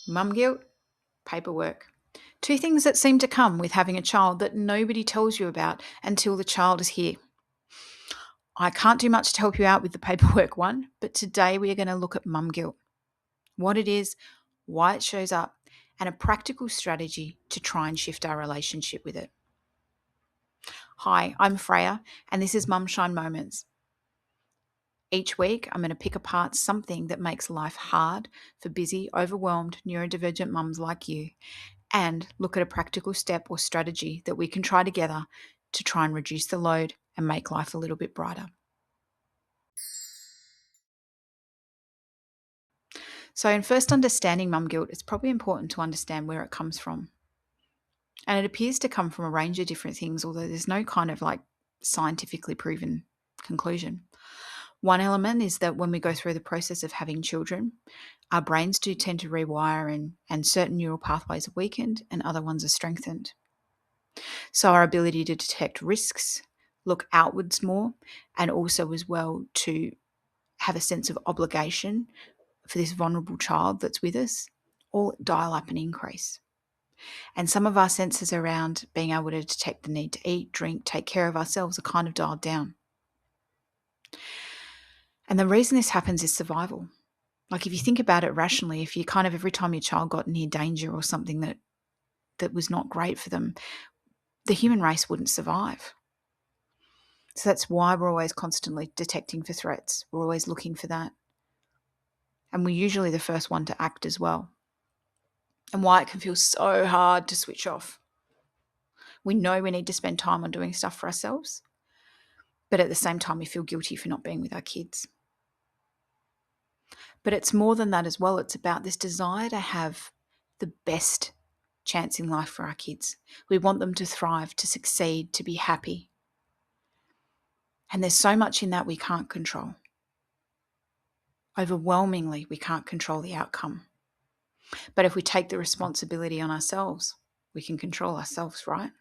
Mum guilt, paperwork. Two things that seem to come with having a child that nobody tells you about until the child is here. I can't do much to help you out with the paperwork one, but today we are going to look at mum guilt, what it is, why it shows up, and a practical strategy to try and shift our relationship with it. Hi, I'm Freya, and this is Mumshine Moments. Each week, I'm going to pick apart something that makes life hard for busy, overwhelmed, neurodivergent mums like you, and look at a practical step or strategy that we can try together to try and reduce the load and make life a little bit brighter. So, in first understanding mum guilt, it's probably important to understand where it comes from. And it appears to come from a range of different things, although there's no kind of scientifically proven conclusion. One element is that when we go through the process of having children, our brains do tend to rewire and certain neural pathways are weakened and other ones are strengthened. So our ability to detect risks, look outwards more, and also as well to have a sense of obligation for this vulnerable child that's with us, all dial up and increase. And some of our senses around being able to detect the need to eat, drink, take care of ourselves are kind of dialed down. And the reason this happens is survival. Like if you think about it rationally, if you kind of every time your child got near danger or something that was not great for them, the human race wouldn't survive. So that's why we're always constantly detecting for threats. We're always looking for that. And we're usually the first one to act as well. And why it can feel so hard to switch off. We know we need to spend time on doing stuff for ourselves, but at the same time we feel guilty for not being with our kids. But it's more than that as well. It's about this desire to have the best chance in life for our kids. We want them to thrive, to succeed, to be happy. And there's so much in that we can't control. Overwhelmingly, we can't control the outcome. But if we take the responsibility on ourselves, we can control ourselves, right?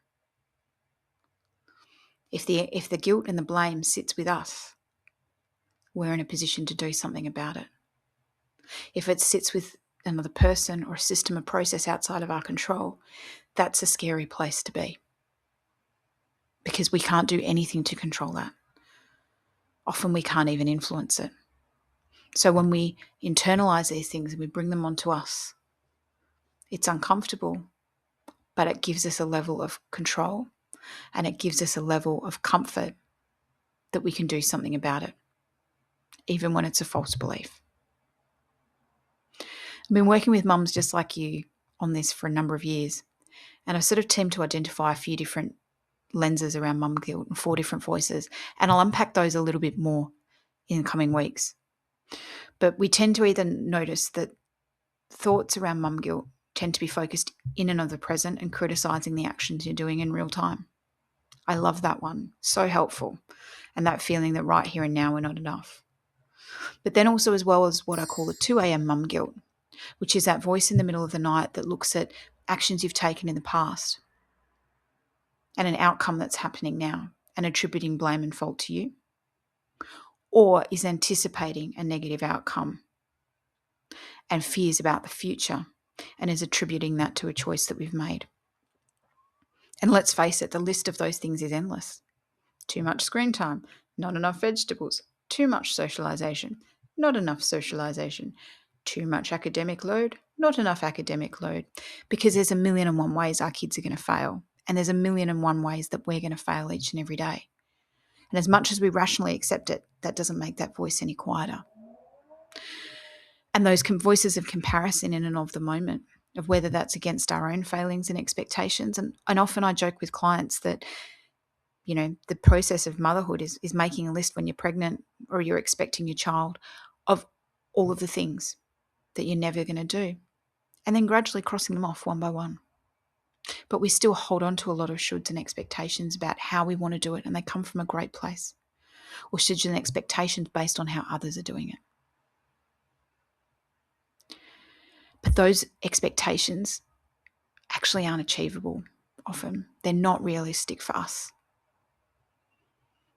If the guilt and the blame sits with us, we're in a position to do something about it. If it sits with another person or a system or process outside of our control, that's a scary place to be because we can't do anything to control that. Often we can't even influence it. So when we internalize these things and we bring them onto us, it's uncomfortable, but it gives us a level of control and it gives us a level of comfort that we can do something about it, even when it's a false belief. I've been working with mums just like you on this for a number of years, and I've sort of teamed to identify a few different lenses around mum guilt and 4 different voices, and I'll unpack those a little bit more in the coming weeks. But we tend to either notice that thoughts around mum guilt tend to be focused in and of the present and criticising the actions you're doing in real time. I love that one. So helpful. And that feeling that right here and now we're not enough. But then also as well as what I call the 2 a.m. mum guilt, which is that voice in the middle of the night that looks at actions you've taken in the past and an outcome that's happening now and attributing blame and fault to you, or is anticipating a negative outcome and fears about the future and is attributing that to a choice that we've made. And let's face it, the list of those things is endless. Too much screen time, not enough vegetables, too much socialisation, not enough socialisation, too much academic load, not enough academic load, because there's a million and one ways our kids are going to fail, and there's a million and one ways that we're going to fail each and every day. And as much as we rationally accept it, that doesn't make that voice any quieter. And those voices of comparison in and of the moment, of whether that's against our own failings and expectations. And often I joke with clients that, you know, the process of motherhood is making a list when you're pregnant or you're expecting your child of all of the things that you're never going to do, and then gradually crossing them off one by one. But we still hold on to a lot of shoulds and expectations about how we want to do it, and they come from a great place, or shoulds and expectations based on how others are doing it. But those expectations actually aren't achievable often. They're not realistic for us.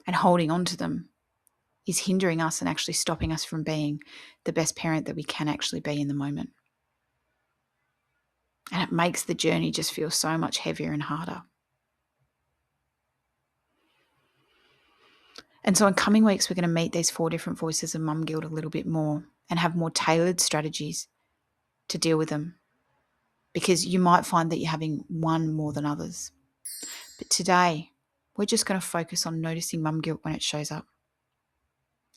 And holding on to them is hindering us and actually stopping us from being the best parent that we can actually be in the moment. And it makes the journey just feel so much heavier and harder. And so in coming weeks, we're going to meet these 4 different voices of mum guilt a little bit more and have more tailored strategies to deal with them. Because you might find that you're having one more than others. But today, we're just going to focus on noticing mum guilt when it shows up.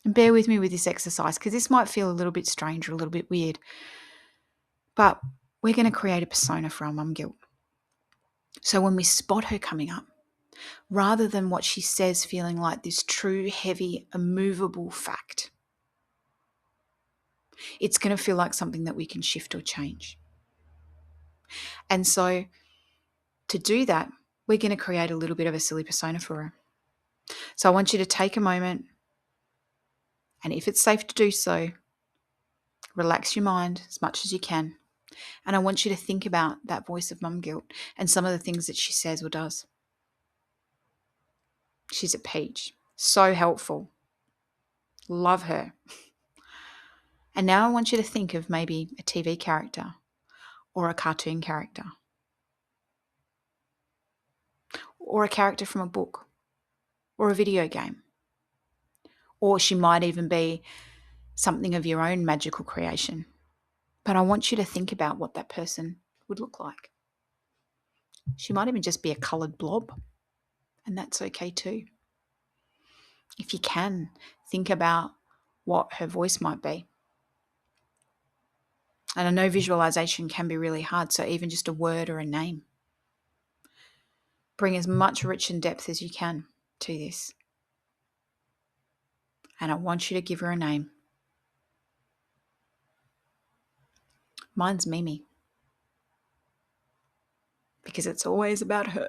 And bear with me with this exercise because this might feel a little bit strange or a little bit weird. But we're going to create a persona for our mum guilt. So when we spot her coming up, rather than what she says feeling like this true, heavy, immovable fact, it's going to feel like something that we can shift or change. And so to do that, we're going to create a little bit of a silly persona for her. So I want you to take a moment, and if it's safe to do so, relax your mind as much as you can. And I want you to think about that voice of mum guilt and some of the things that she says or does. She's a peach. So helpful. Love her. And now I want you to think of maybe a TV character or a cartoon character or a character from a book or a video game. Or she might even be something of your own magical creation. But I want you to think about what that person would look like. She might even just be a coloured blob, and that's okay too. If you can, think about what her voice might be. And I know visualization can be really hard, so even just a word or a name. Bring as much rich and depth as you can to this. And I want you to give her a name. Mine's Mimi, because it's always about her.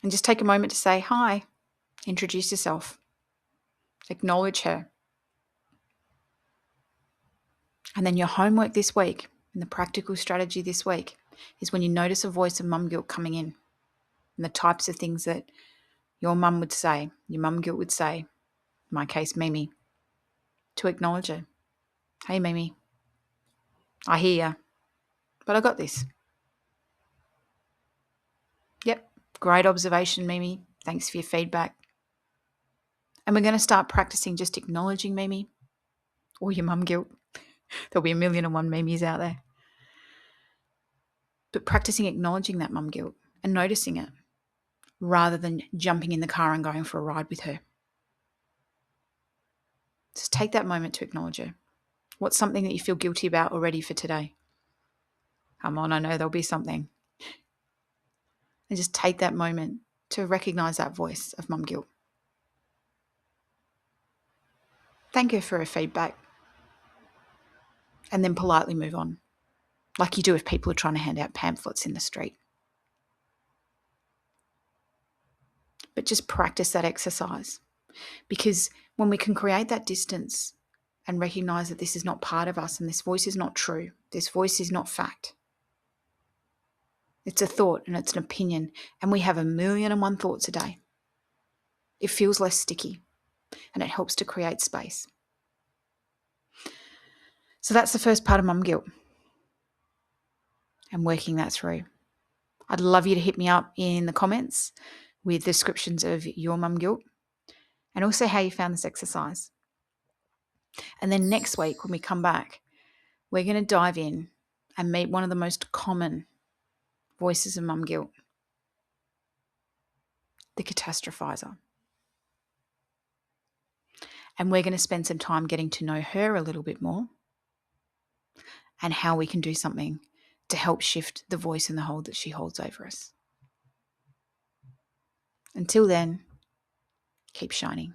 And just take a moment to say hi, introduce yourself, acknowledge her. And then your homework this week, and the practical strategy this week, is when you notice a voice of mum guilt coming in, and the types of things that your mum would say, your mum guilt would say, in my case, Mimi, to acknowledge her. Hey, Mimi, I hear you, but I got this. Yep, great observation, Mimi. Thanks for your feedback. And we're going to start practicing just acknowledging Mimi or your mum guilt. There'll be 1,000,001 Mimis out there. But practicing acknowledging that mum guilt and noticing it rather than jumping in the car and going for a ride with her. Just take that moment to acknowledge her. What's something that you feel guilty about already for today? Come on, I know there'll be something. And just take that moment to recognize that voice of mum guilt. Thank her for her feedback. And then politely move on, like you do if people are trying to hand out pamphlets in the street. But just practice that exercise, because when we can create that distance and recognize that this is not part of us and this voice is not true, this voice is not fact. It's a thought and it's an opinion, and we have 1,000,001 thoughts a day. It feels less sticky and it helps to create space. So that's the first part of mum guilt and working that through. I'd love you to hit me up in the comments with descriptions of your mum guilt and also how you found this exercise. And then next week when we come back, we're going to dive in and meet one of the most common voices of mum guilt, the Catastrophizer. And we're going to spend some time getting to know her a little bit more and how we can do something to help shift the voice and the hold that she holds over us. Until then, keep shining.